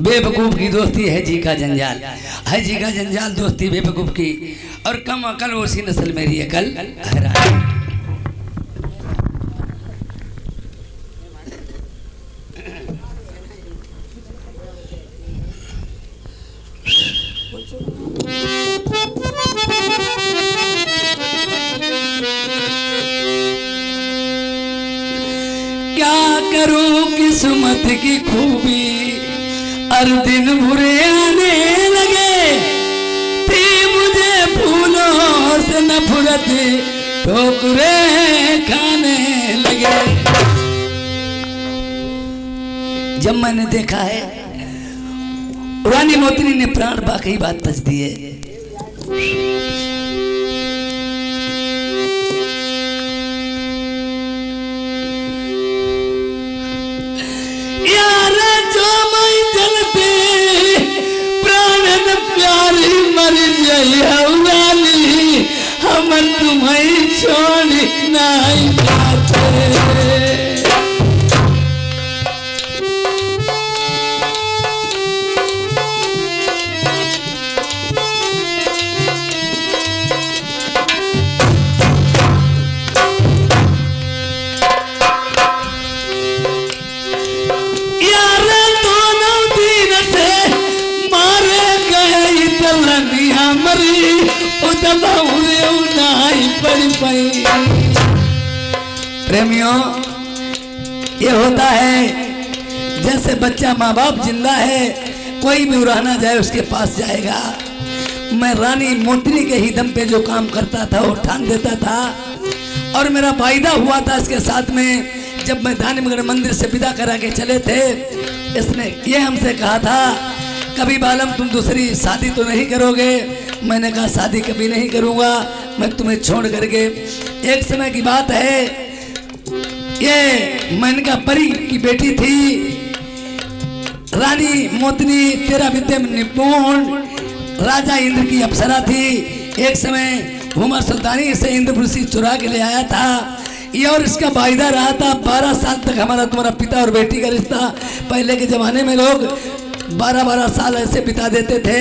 बेवकूफ की दोस्ती है जी का जंजाल, है जी का जंजाल दोस्ती बेवकूफ की। और कम अकल उसी नस्ल मेरी अकल हैरान। क्या करूं किस्मत की खूबी, हर दिन बुरे आने लगे। थी मुझे फूलों से नफरत, ठोकरे खाने लगे। जब मैंने देखा है रानी मोतिनी ने प्राण बाकी बात तज दिए। प्यारी मर जाई हम तुम्हें छोड़ नहीं जाते। प्रेमियों, ये होता है जैसे बच्चा माँ बाप जिंदा है, कोई भी उड़ाना जाए उसके पास जाएगा। मैं रानी मोतिनी के ही दम पे जो काम करता था वो ठान देता था। और मेरा वायदा हुआ था इसके साथ में, जब मैं धानीमगढ़ मंदिर से विदा करा के चले थे, इसने ये हमसे कहा था कभी बालम तुम दूसरी शादी तो नहीं करोगे। मैंने कहा शादी कभी नहीं करूँगा मैं तुम्हें छोड़ करके। एक समय की बात है, ये मेनका परी की बेटी थी रानी मोतिनी, तेरा विद्या में निपुण, राजा इंद्र की अप्सरा थी। एक समय हुमा सुल्तानी से इंद्रपुरी चुरा के ले आया था। ये और इसका वायदा रहा था 12 साल तक हमारा तुम्हारा पिता और बेटी का रिश्ता। पहले के जमाने में लोग 12-12 साल ऐसे बिता देते थे,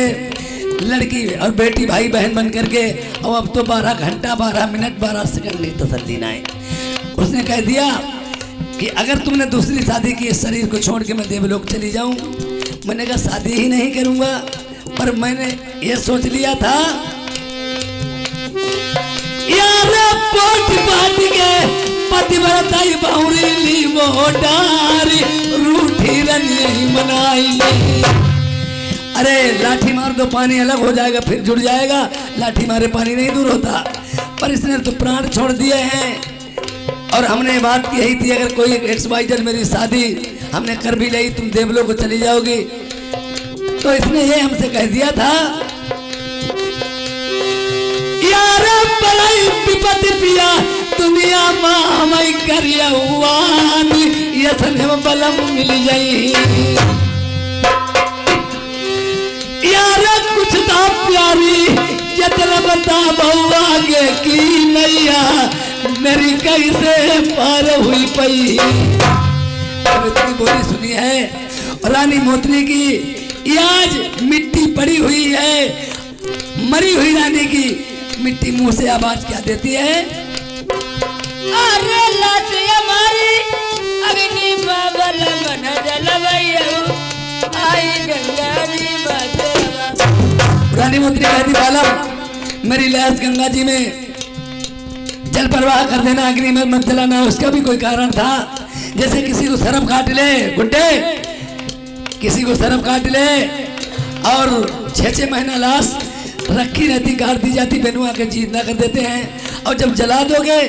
लड़की और बेटी भाई बहन बन करके। और अब तो 12 घंटा 12 मिनट 12 सेकंड नहीं तसल्ली ना है। उसने कह दिया कि अगर तुमने दूसरी शादी की इस शरीर को छोड़ के मैं देवलोक चली जाऊं। मैंने कहा शादी ही नहीं करूंगा, पर मैंने ये सोच लिया था यार पोट के पतिव्रताई बाहुरी ली वो डारी रूठी रनी मनाई। अरे लाठी मार दो पानी अलग हो जाएगा, फिर जुड़ जाएगा, लाठी मारे पानी नहीं दूर होता। पर इसने तो प्राण छोड़ दिए हैं। और हमने बात की यही थी अगर कोई एक्स-वाई-जेड मेरी शादी हमने कर भी ली, तुम देवलोक को चली जाओगी। तो इसने ये हमसे कह दिया था यार बड़ाई विपत्ति पिया दुनिया मां मैं करिया हुआनी यसने बलम मिल जाई। यार कुछ था प्यारी जतन बता बउआ आगे की नैया मेरी कैसे पार हुई पई। अब इतनी बोली सुनी है रानी मोतिनी की। आज मिट्टी पड़ी हुई है, मरी हुई रानी की मिट्टी मुंह से आवाज क्या देती है? अरे लाश हमारी अग्नि बाबल मन जलवैया आई गंगा जी बात। रानी मोतिनी कहती बालम मेरी लाश गंगा जी में जल प्रवाह कर देना, अग्नि में मत जलाना। उसका भी कोई कारण था। जैसे किसी को सरफ काट ले गुड्डे, किसी को सरफ काट ले और 6-6 महीना लाश रखी रहती, काट दी जाती, बेनुआ के जीतना कर देते हैं। और जब जला दोगे,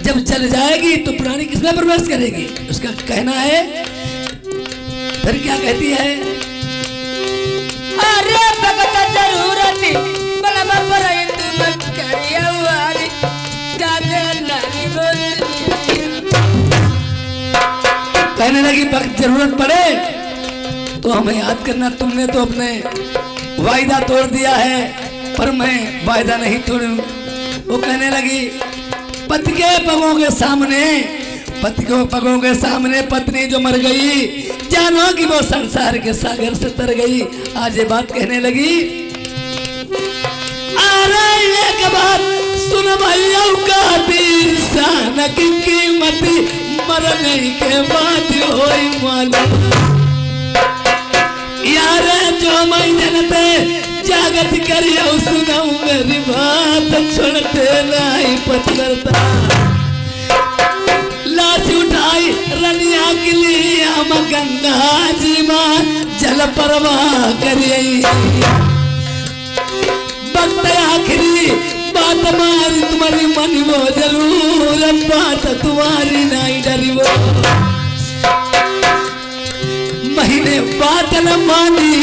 जब जल जाएगी तो प्राणी किसमें प्रवेश करेगी? उसका कहना है। फिर क्या कहती है? अरे भगत जरूरत बलमा पर तुम करिया वाली कहने लगी वक्त जरूरत पड़े तो हमें याद करना। तुमने तो अपने वायदा तोड़ दिया है, पर मैं वायदा नहीं तोड़ूं। वो कहने लगी पति के पगों के सामने, पति के पगों के सामने पत्नी जो मर गई, जानो कि वो संसार के सागर से तर गई। आज ये बात कहने लगी, अरे एक बात सुन भैया का इंसान की कीमत मरने के बाद होई मालूम। यार जो मैं जनते जागत करियो सुनाऊ मेरी बात छोड़ते नहीं पत्थरता। लाश उठाई रनिया के लिए हम गंगा जी मां जल परवाह करिए। वक्त आखिरी बात मारी तुम्हारी मन वो जरूर बात तुम्हारी नहीं डरी वो। महीने बात न मानी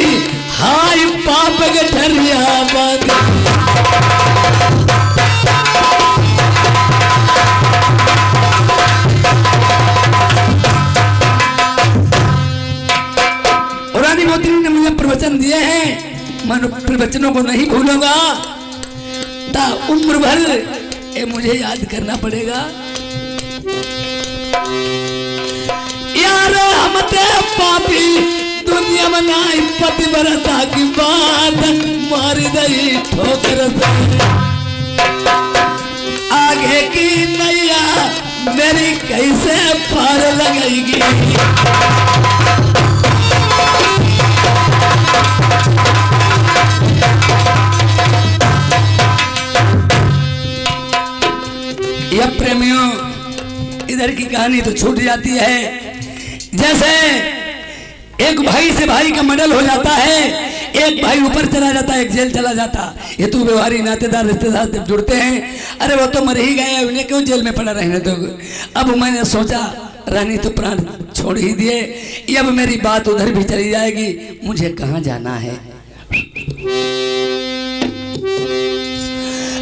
हाय पाप के ठरिया बात। रानी मोदी ने मुझे प्रवचन दिए हैं, मैं प्रवचनों को नहीं भूलूंगा। ता उम्र भर ये मुझे याद करना पड़ेगा। यार हम ते पापी दुनिया में नाई पतिव्रता की बात मारी गई ठोकर से। आगे की नैया मेरी कैसे पार लगेगी। यह प्रेमियों इधर की कहानी तो छूट जाती है। जैसे एक भाई से भाई का मर्डर हो जाता है, एक भाई ऊपर चला जाता है, एक जेल चला जाता। ये तो व्यवहारी नातेदार रिश्तेदार जब जुड़ते हैं, अरे वो तो मर ही गए, उन्हें क्यों जेल में पड़ा रहने दो। अब मैंने सोचा रानी तो प्राण छोड़ ही दिए, अब मेरी बात उधर भी चली जाएगी। मुझे कहाँ जाना है।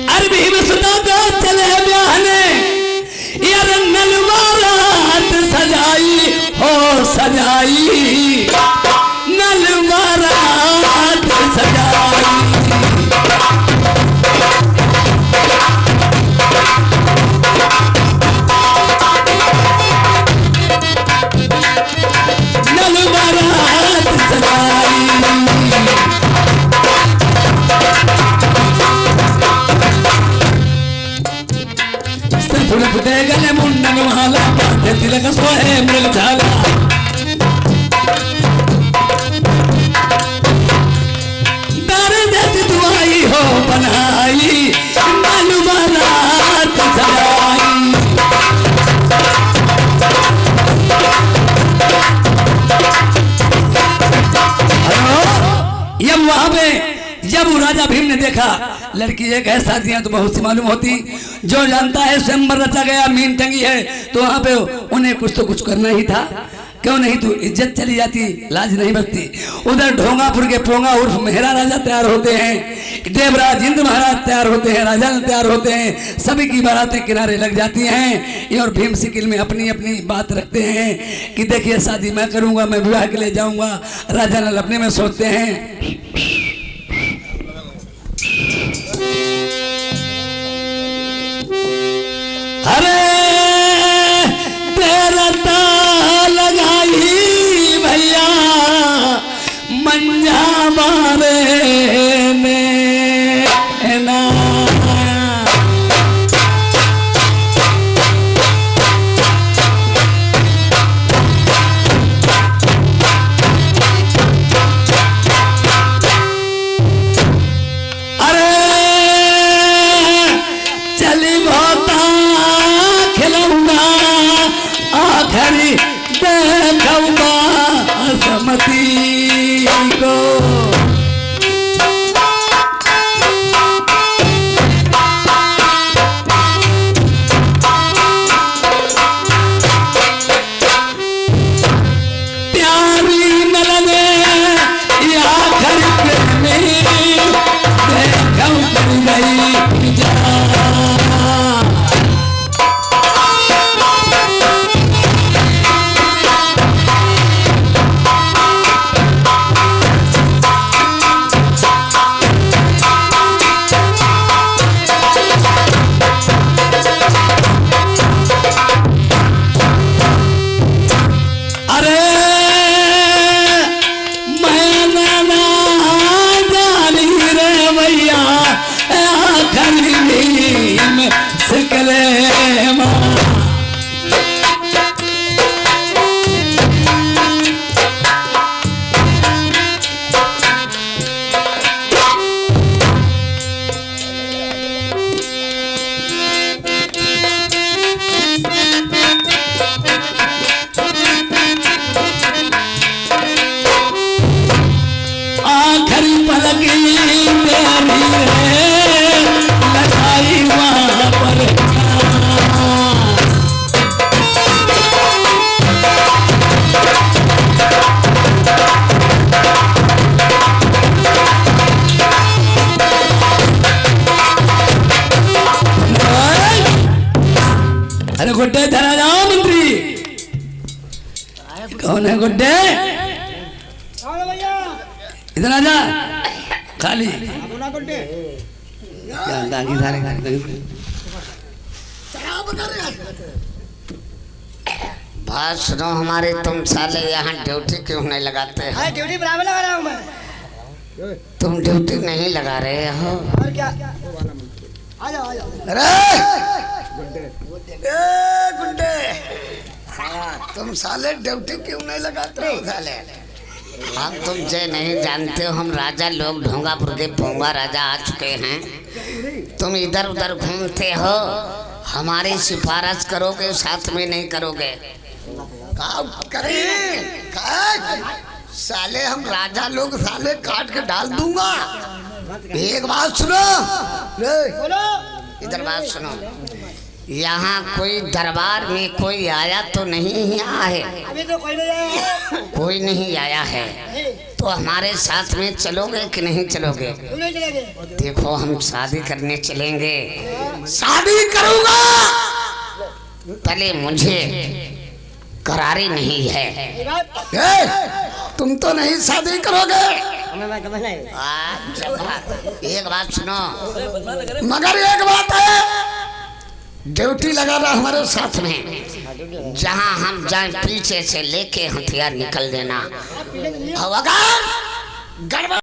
अरबी में सुना दो चले ब्याहने, यार नलवारात सजाई हो सजाई, नलवारात सजाई। नलवारात सजाई। फुल फुटे गले मुंडन माला, माथे तिलक सोहे मृग झाला। दर्द दुआई हो बनाई, मालूमात सजाई। जब वहां पे जब राजा भीम ने देखा लड़की एक है, शादियां तो बहुत सी मालूम होती, जो जानता है स्वयंवर रचा गया, मीन टंगी है, तो वहां पे उन्हें कुछ तो कुछ करना ही था। क्यों नहीं तो इज्जत चली जाती, लाज नहीं बचती। उधर ढोंगापुर के पोंगा उर्फ मेहरा राजा तैयार होते हैं, देवराज इंद्र महाराज तैयार होते हैं, राजा तैयार होते हैं, सभी की बारातें किनारे लग जाती हैं। ये और भीम सिकिल में अपनी अपनी बात रखते हैं कि देखिए शादी मैं करूंगा, मैं विवाह के लिए जाऊंगा। राजा नल अपने में सोचते हैं, अरे तेरा लगाई भैया मंजा मारे ने ना। अरे चली बहुत खिलौना आखिरी देखूंगा असमती को। प्यारी नलने या घर में देखूं कर गई जा। आखिरी में सकले माँ आखिरी पलकी तेरी है लगाई वहाँ पर अरे गुड्डे धरा जाओ मंत्री कौन है गुड्डे इधर आ जा खाली क्या दागी सारे बात सुनो हमारे, तुम साले यहाँ ड्यूटी क्यों नहीं लगाते हो? ड्यूटी बराबर लगा रहा हूँ मैं। तुम ड्यूटी नहीं लगा रहे हो? और क्या? आ जाओ आ जाओ। अरे गुड्डे, तुम साले ड्यूटी क्यों नहीं लगाते हो साले? हम तुमसे नहीं जानते हो, हम राजा लोग ढोंगापुर के भोंगा राजा आ चुके हैं। तुम इधर उधर घूमते हो, हमारी सिफारिश करोगे साथ में नहीं करोगे? साले हम राजा लोग साले काट के डाल दूंगा। एक बात सुनो, इधर बात सुनो, यहाँ कोई दरबार में कोई आया तो नहीं आया है? अभी तो कोई नहीं आया। कोई नहीं आया है तो हमारे साथ में चलोगे कि नहीं चलोगे? नहीं चलेंगे। देखो हम शादी करने चलेंगे, शादी करूंगा, पहले मुझे करारी नहीं है। तुम तो नहीं शादी करोगे। एक बात सुनो, मगर एक बात है, ड्यूटी लगाना हमारे साथ में, जहां हम जाए पीछे से लेके हथियार निकल देना, और अगर गड़बड़